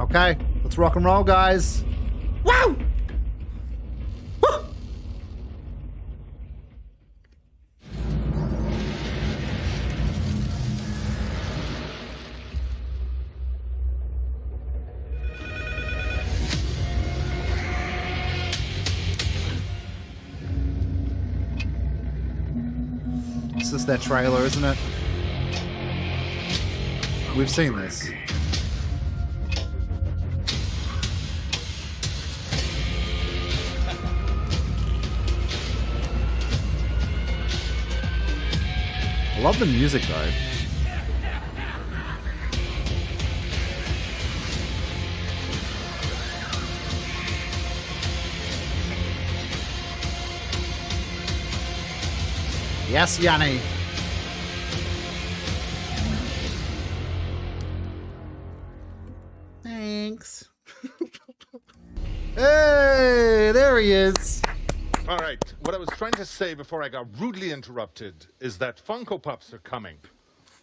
Okay, let's rock and roll, guys. Wow! Woo! This is their trailer, isn't it? We've seen this. I love the music though. Yes, Yanni. Thanks. Hey, there he is. All right, what I was trying to say before I got rudely interrupted is that Funko Pops are coming.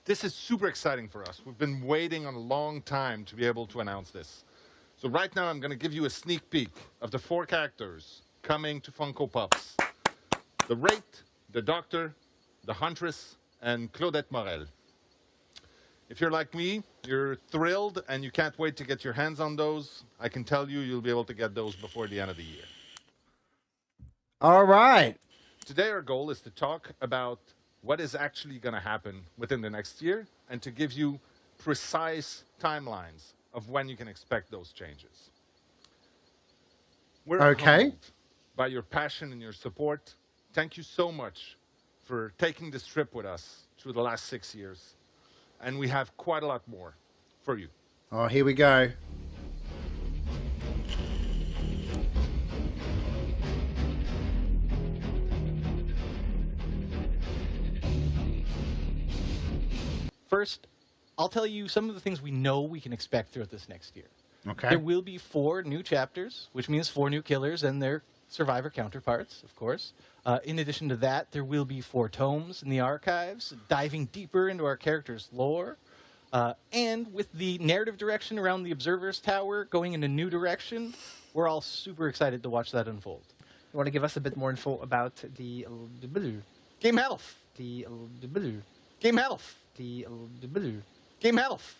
This is super exciting for us. We've been waiting on a long time to be able to announce this. So right now I'm going to give you a sneak peek of the 4 characters coming to Funko Pops. The Wraith, the Doctor, the Huntress, and Claudette Morel. If you're like me, you're thrilled and you can't wait to get your hands on those. I can tell you you'll be able to get those before the end of the year. All right. Today our goal is to talk about what is actually going to happen within the next year and to give you precise timelines of when you can expect those changes. We're humbled by your passion and your support. Thank you so much for taking this trip with us through the last 6 years. And we have quite a lot more for you. Oh, here we go. First, I'll tell you some of the things we know we can expect throughout this next year. Okay. There will be 4 new chapters, which means 4 new killers and their survivor counterparts, of course. In addition to that, there will be 4 tomes in the archives, diving deeper into our characters' lore. And with the narrative direction around the Observer's Tower going in a new direction, we're all super excited to watch that unfold. You want to give us a bit more info about the Game health. the Game health. the Game health.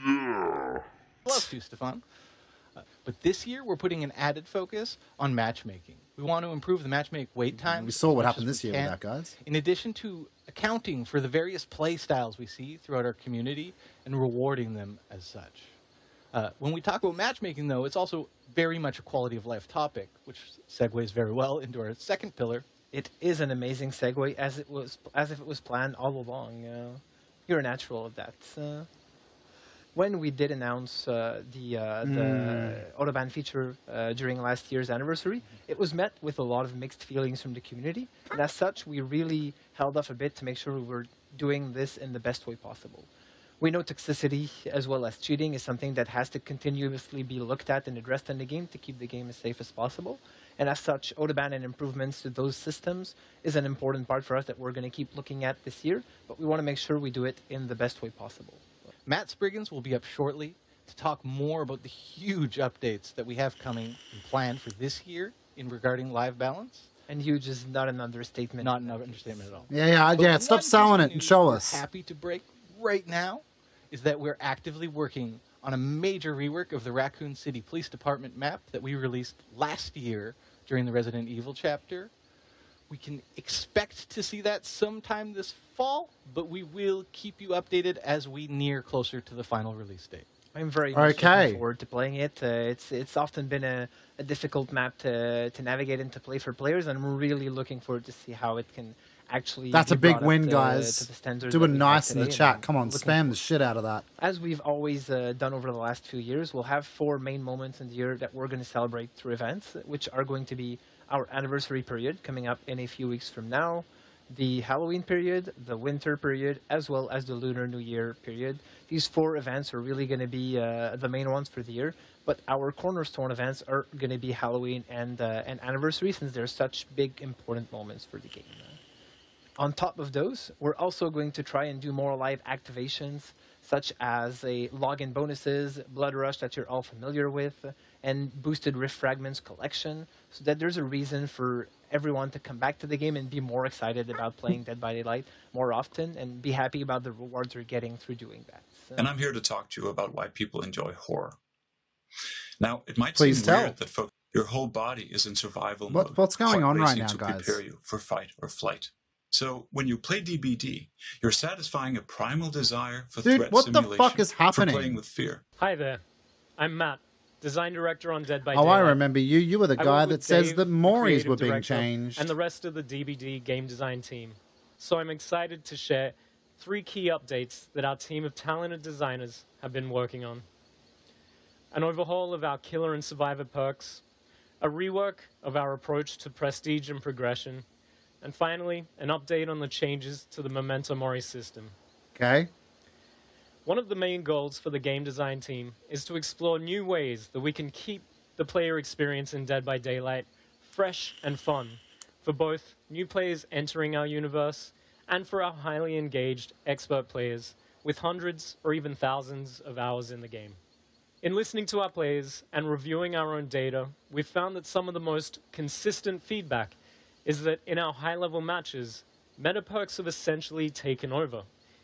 Yeah. Love to, Stefan. But this year, we're putting an added focus on matchmaking. We want to improve the matchmake wait times. We saw what happened this year with that, guys. In addition to accounting for the various play styles we see throughout our community and rewarding them as such. When we talk about matchmaking, though, it's also very much a quality of life topic, which segues very well into our second pillar. It is an amazing segue, as if it was planned all along. You're a natural at that. When we did announce the Autobahn feature during last year's anniversary, it was met with a lot of mixed feelings from the community. And as such, we really held off a bit to make sure we were doing this in the best way possible. We know toxicity as well as cheating is something that has to continuously be looked at and addressed in the game to keep the game as safe as possible. And as such, Autobahn and improvements to those systems is an important part for us that we're going to keep looking at this year, but we want to make sure we do it in the best way possible. Matt Spriggans will be up shortly to talk more about the huge updates that we have coming and planned for this year in regarding live balance. And huge is not an understatement. Not an understatement at all. Yeah. Stop selling it and show us. Happy to break right now is that we're actively working on a major rework of the Raccoon City Police Department map that we released last year during the Resident Evil chapter. We can expect to see that sometime this fall, but we will keep you updated as we near closer to the final release date. I'm very much looking forward to playing it. It's often been a difficult map to navigate and to play for players, and I'm really looking forward to see how it can actually. That's a big win, to guys. Do it nice in the chat. Come on, spam the shit out of that. As we've always done over the last few years, we'll have 4 main moments in the year that we're going to celebrate through events, which are going to be our anniversary period coming up in a few weeks from now, the Halloween period, the winter period, as well as the Lunar New Year period. These 4 events are really going to be the main ones for the year, but our cornerstone events are going to be Halloween and anniversary, since they're such big, important moments for the game. On top of those, we're also going to try and do more live activations, such as a login bonuses, Blood Rush that you're all familiar with, and boosted Rift Fragments collection, so that there's a reason for everyone to come back to the game and be more excited about playing Dead by Daylight more often and be happy about the rewards they're getting through doing that. So. And I'm here to talk to you about why people enjoy horror. Now, it might Please seem tell. weird that your whole body is in survival What's mode. going on right heart-racing now, to guys? prepare you for fight or flight. So when you play DBD, you're satisfying a primal desire for Dude, threat what the simulation, fuck is happening? for playing with fear. Hi there. I'm Matt, design director on Dead by Oh, Daylight. I remember you. You were the I guy work that with says Dave, that the Maury's creative were being director, changed. and the rest of the DBD game design team. So I'm excited to share 3 key updates that our team of talented designers have been working on. An overhaul of our killer and survivor perks, a rework of our approach to prestige and progression, and finally, an update on the changes to the Memento Mori system. Okay. One of the main goals for the game design team is to explore new ways that we can keep the player experience in Dead by Daylight fresh and fun for both new players entering our universe and for our highly engaged expert players with hundreds or even thousands of hours in the game. In listening to our players and reviewing our own data, we've found that some of the most consistent feedback is that in our high-level matches, meta perks have essentially taken over,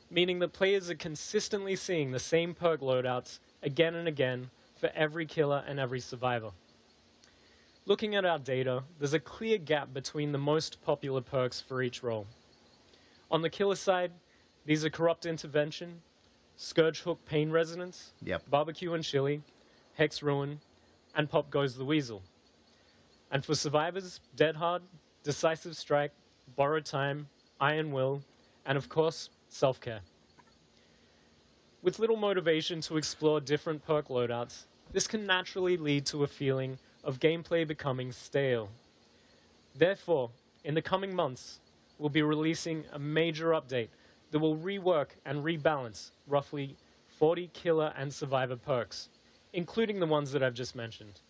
meaning that players are consistently seeing the same perk loadouts again and again for every killer and every survivor. Looking at our data, there's a clear gap between the most popular perks for each role. On the killer side, these are Corrupt Intervention, Scourge Hook Pain Resonance, Yep. Barbecue and Chili, Hex Ruin, and Pop Goes the Weasel. And for survivors, Dead Hard, Decisive Strike, Borrowed Time, Iron Will, and of course, Self-Care. With little motivation to explore different perk loadouts, this can naturally lead to a feeling of gameplay becoming stale. Therefore, in the coming months, we'll be releasing a major update that will rework and rebalance roughly 40 killer and survivor perks, including the ones that I've just mentioned.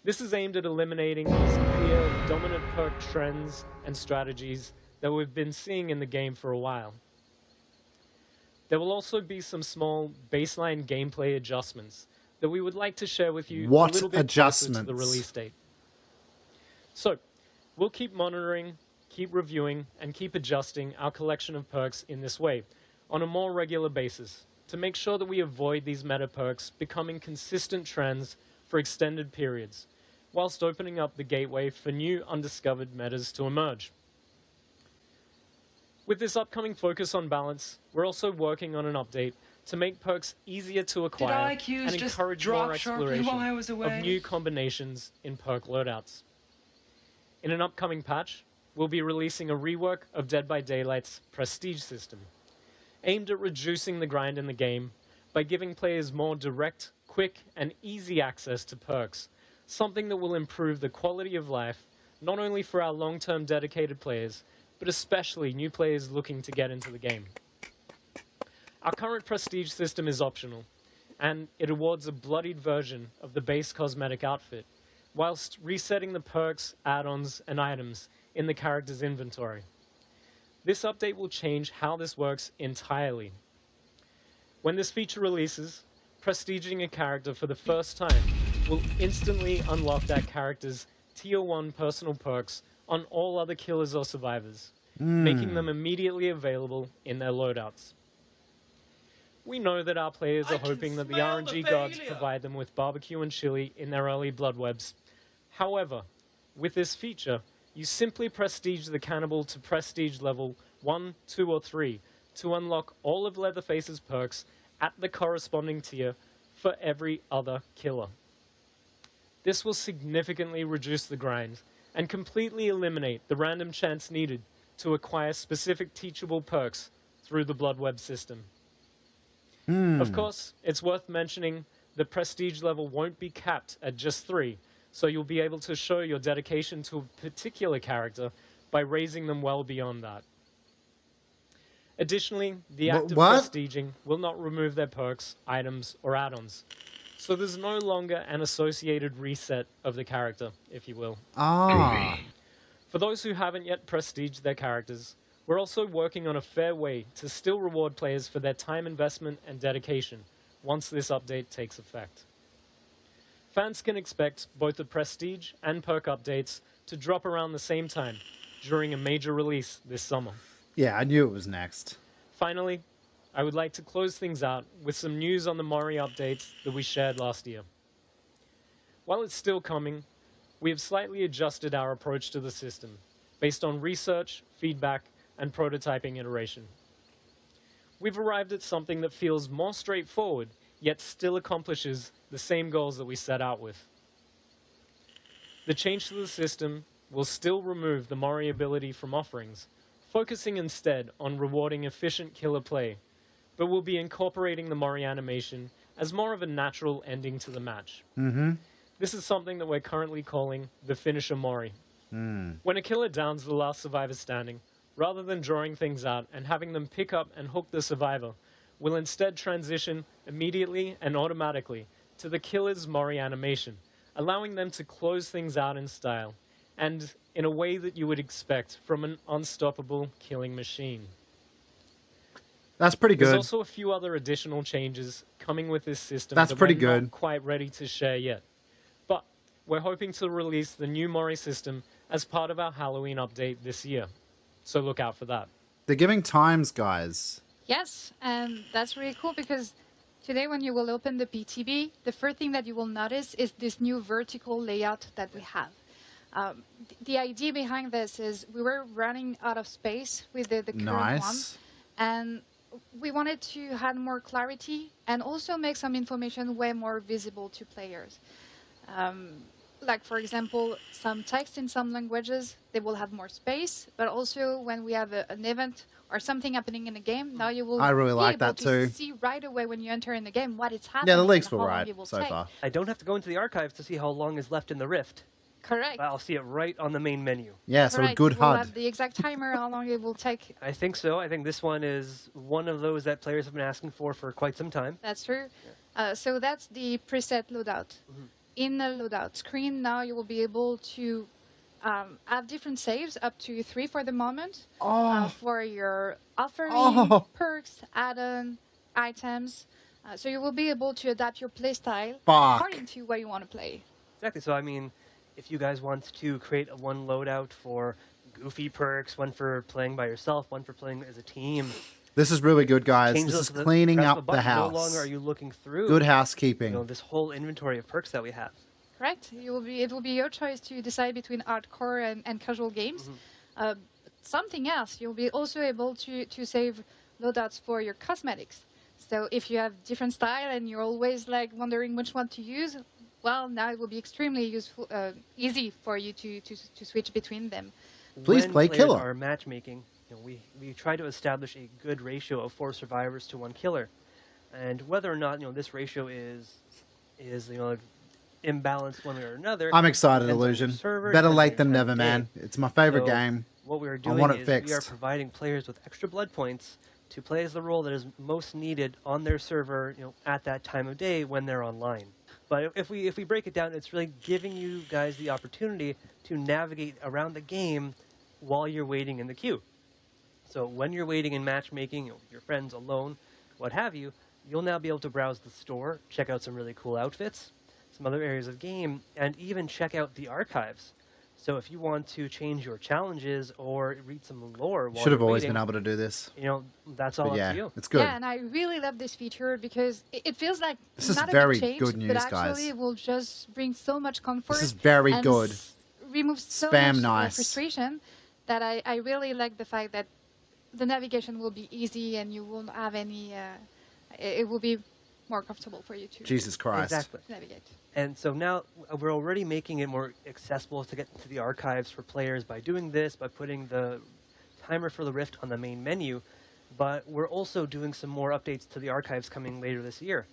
This is aimed at eliminating these clear, dominant perk trends and strategies that we've been seeing in the game for a while. There will also be some small baseline gameplay adjustments that we would like to share with you What a little bit closer to the adjustments? release date. So, we'll keep monitoring, keep reviewing, and keep adjusting our collection of perks in this way on a more regular basis to make sure that we avoid these meta perks becoming consistent trends for extended periods, whilst opening up the gateway for new undiscovered metas to emerge. With this upcoming focus on balance, we're also working on an update to make perks easier to acquire and encourage more exploration of new combinations in perk loadouts. In an upcoming patch, we'll be releasing a rework of Dead by Daylight's prestige system, aimed at reducing the grind in the game by giving players more direct, quick, and easy access to perks, something that will improve the quality of life not only for our long-term dedicated players, but especially new players looking to get into the game. Our current prestige system is optional, and it awards a bloodied version of the base cosmetic outfit, whilst resetting the perks, add-ons, and items in the character's inventory. This update will change how this works entirely. When this feature releases, prestiging a character for the first time will instantly unlock that character's Tier 1 personal perks on all other killers or survivors, making them immediately available in their loadouts. We know that our players are hoping that the RNG gods provide them with barbecue and chili in their early blood webs. However, with this feature, you simply prestige the cannibal to prestige level 1, 2, or 3 to unlock all of Leatherface's perks at the corresponding tier for every other killer. This will significantly reduce the grind and completely eliminate the random chance needed to acquire specific teachable perks through the blood web system. Of course, it's worth mentioning the prestige level won't be capped at just 3, so you'll be able to show your dedication to a particular character by raising them well beyond that. Additionally, the act of prestiging will not remove their perks, items, or add-ons, so there's no longer an associated reset of the character, if you will. Ah. For those who haven't yet prestiged their characters, We're also working on a fair way to still reward players for their time investment and dedication once this update takes effect. Fans can expect both the Prestige and perk updates to drop around the same time during a major release this summer. Yeah, I knew it was next. Finally, I would like to close things out with some news on the Mori updates that we shared last year. While it's still coming, we have slightly adjusted our approach to the system based on research, feedback, and prototyping iteration. We've arrived at something that feels more straightforward, yet still accomplishes the same goals that we set out with. The change to the system will still remove the Mori ability from offerings, focusing instead on rewarding efficient killer play, but will be incorporating the Mori animation as more of a natural ending to the match. This is something that we're currently calling the finisher Mori. When a killer downs the last survivor standing, rather than drawing things out and having them pick up and hook the survivor, we'll instead transition immediately and automatically to the killer's Mori animation, allowing them to close things out in style, and in a way that you would expect from an unstoppable killing machine. That's pretty good. There's also a few other additional changes coming with this system That's that pretty we're good. not quite ready to share yet. But we're hoping to release the new Mori system as part of our Halloween update this year. So look out for that. They're giving times, guys. Yes, and that's really cool because today when you will open the PTB, the first thing that you will notice is this new vertical layout that we have. The idea behind this is we were running out of space with the current one, and we wanted to have more clarity and also make some information way more visible to players. Like, for example, some text in some languages, they will have more space, but also when we have an event or something happening in the game, now you will I really be like able that to too. see right away when you enter in the game what is happening. Yeah, the leaks and were how long right it will so take. far. I don't have to go into the archives to see how long is left in the rift. Correct. I'll see it right on the main menu. Yeah, so a Correct. good We'll HUD. have the exact timer, how long it will take. I think so. I think this one is one of those that players have been asking for quite some time. That's true. So that's the preset loadout. In the loadout screen, now you will be able to have different saves, up to 3 for the moment, for your offering, perks, add-on, items. So you will be able to adapt your playstyle according to what you want to play. Exactly. So, I mean, if you guys want to create one loadout for goofy perks, one for playing by yourself, one for playing as a team. This is really good, guys. Change This those is to cleaning press up the button. the house. No longer are you looking through Good housekeeping. this whole inventory of perks that we have. Correct. It will be your choice to decide between hardcore and casual games. Something else, you'll be also able to save loadouts for your cosmetics. So if you have different style and you're always like wondering which one to use, well, now it will be extremely useful, easy for you to switch between them. Please When play players killer. are matchmaking, we try to establish a good ratio of 4 survivors to 1 killer, and whether or not this ratio is imbalanced one way or another. I'm excited, depends on your Illusion. server, Better depends on late your than time never, of man. day. It's my favorite So game. What we are I doing want it is we are fixed. providing players with extra blood points to play as the role that is most needed on their server, at that time of day when they're online. But if we break it down, it's really giving you guys the opportunity to navigate around the game while you're waiting in the queue. So when you're waiting in matchmaking, your friends alone, what have you, you'll now be able to browse the store, check out some really cool outfits, some other areas of game, and even check out the archives. So if you want to change your challenges or read some lore while Should have you're always waiting, been able to do this. that's all But yeah, up to you. it's good. Yeah, and I really love this feature because it feels like This is not a very big change, good news, but actually guys. it will just bring so much comfort. This is very and good. Remove so Spam much nice. frustration that I really like the fact that the navigation will be easy and you won't have any. It will be more comfortable for you to Jesus Christ. Exactly. navigate. And so now we're already making it more accessible to get into the archives for players by doing this, by putting the timer for the Rift on the main menu. But we're also doing some more updates to the archives coming later this year.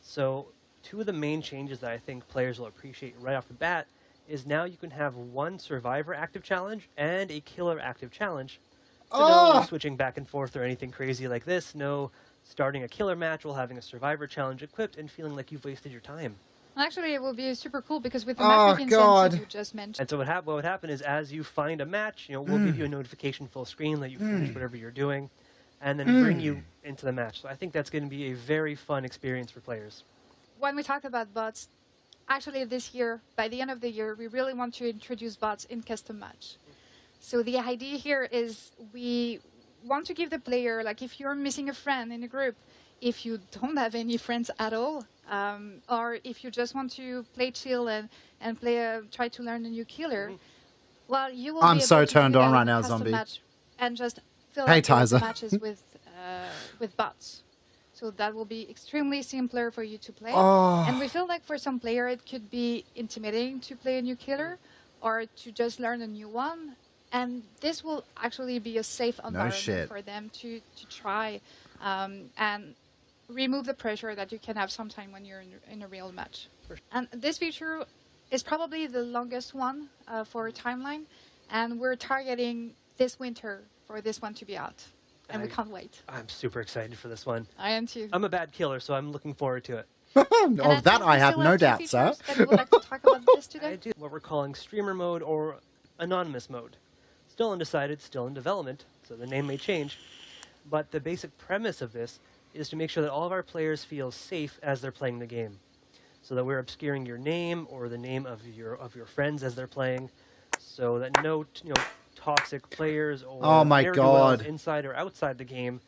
So 2 of the main changes that I think players will appreciate right off the bat is now you can have 1 survivor active challenge and a killer active challenge. So no switching back and forth or anything crazy like this. No starting a killer match while having a survivor challenge equipped and feeling like you've wasted your time. Actually, it will be super cool because with the Oh, map God. incentive you just mentioned. And so what would happen is as you find a match, we'll give you a notification full screen that you finished whatever you're doing, and then bring you into the match. So I think that's going to be a very fun experience for players. When we talk about bots, actually this year, by the end of the year, we really want to introduce bots in custom match. So the idea here is we want to give the player, like if you're missing a friend in a group, if you don't have any friends at all, or if you just want to play chill and try to learn a new killer, well, you will I'm be able so to do turned that on in right a now, custom Zombie. match and just fill Hey, up those Tyza. matches with bots. So that will be extremely simpler for you to play. Oh. And we feel like for some player it could be intimidating to play a new killer or to just learn a new one. And this will actually be a safe environment for them to try and remove the pressure that you can have sometime when you're in a real match. And this feature is probably the longest one for a timeline. And we're targeting this winter for this one to be out. And we can't wait. I'm super excited for this one. I am too. I'm a bad killer, so I'm looking forward to it. Of that I have no doubt, sir. That we would like to talk about this today. I do what we're calling streamer mode or anonymous mode. Still undecided, still in development, so the name may change. But the basic premise of this is to make sure that all of our players feel safe as they're playing the game. So that we're obscuring your name or the name of your friends as they're playing, so that no toxic players or Oh my ne'er-do-wells God. inside or outside the game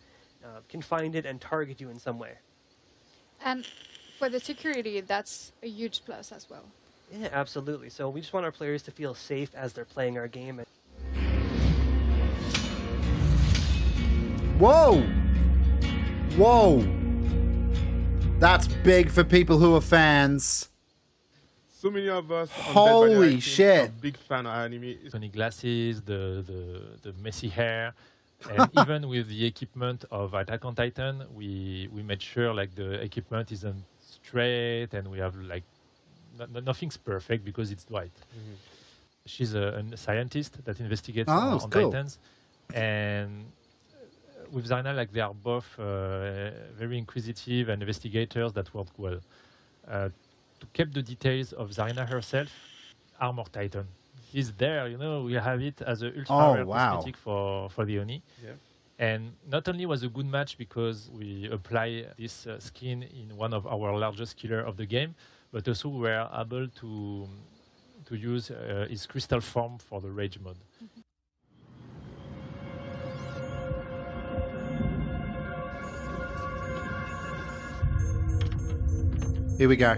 can find it and target you in some way. And for the security, that's a huge plus as well. Yeah, absolutely. So we just want our players to feel safe as they're playing our game. Whoa! Whoa! That's big for people who are fans. So many of us on Holy Dead by Daylight shit. are big fan of anime. Sony glasses, the messy hair, and even with the equipment of Attack on Titan, we made sure like the equipment isn't straight, and we have like nothing's perfect because it's white. She's a scientist that investigates on cool. Titans, and with Zarina, like they are both very inquisitive and investigators that work well. To keep the details of Zarina herself, Armor Titan. He's there, we have it as an ultra rare cosmetic for the Oni. Yeah. And not only was a good match because we apply this skin in one of our largest killer of the game, but also we were able to use his crystal form for the rage mode. Here we go.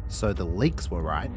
So the leaks were right.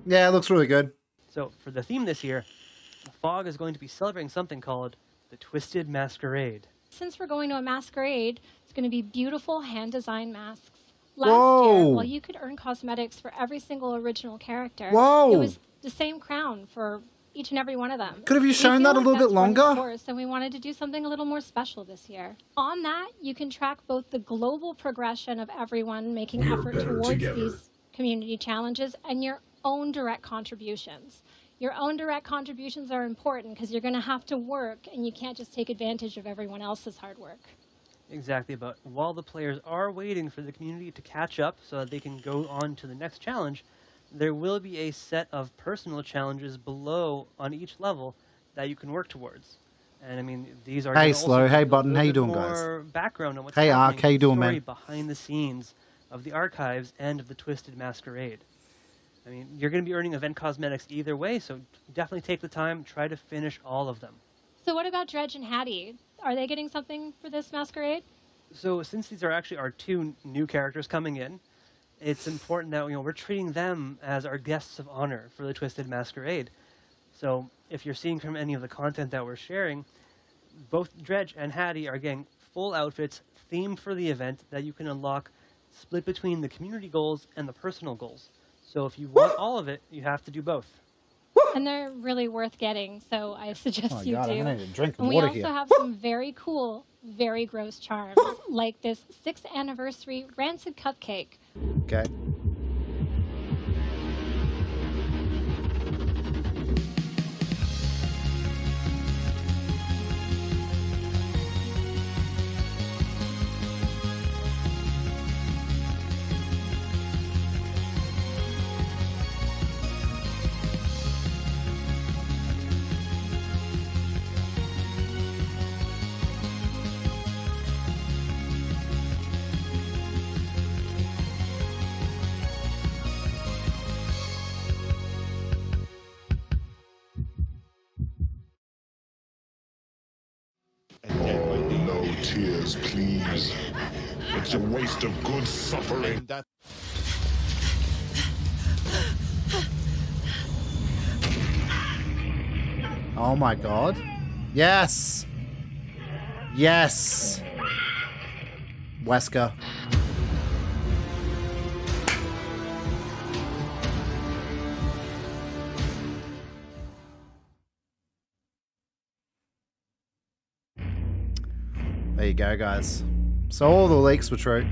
Yeah, it looks really good. So for the theme this year, the Fog is going to be celebrating something called the Twisted Masquerade. Since we're going to a masquerade, it's going to be beautiful hand-designed masks. Whoa. Last year, while you could earn cosmetics for every single original character, Whoa. it was the same crown for each and every one of them. Could have you We shown feel that a like little bit that's run its longer? course, and we wanted to do something a little more special this year. On that, you can track both the global progression of everyone making effort towards these community challenges and your own direct contributions. Your own direct contributions are important because you're going to have to work, and you can't just take advantage of everyone else's hard work. Exactly, but while the players are waiting for the community to catch up so that they can go on to the next challenge, there will be a set of personal challenges below on each level that you can work towards. And I mean, these are Hey, gonna also Slow. give Hey, a Button. little How you bit doing, guys? more background on what's Hey, happening, Ark. How you the doing, story man? behind the scenes of the archives and of the Twisted Masquerade. I mean, you're going to be earning event cosmetics either way, so definitely take the time, try to finish all of them. So what about Dredge and Hattie? Are they getting something for this masquerade? So since these are actually our two new characters coming in, it's important that we're treating them as our guests of honor for the Twisted Masquerade. So if you're seeing from any of the content that we're sharing, both Dredge and Hattie are getting full outfits themed for the event that you can unlock, split between the community goals and the personal goals. So if you want all of it, you have to do both. And they're really worth getting, so I suggest you God, do. I'm gonna need to drink And we water also here. have some very cool, very gross charms, like this 6th anniversary rancid cupcake. Okay. No tears, please. It's a waste of good suffering. Oh my god. Yes! Yes! Wesker. There you go, guys. So all the leaks were true.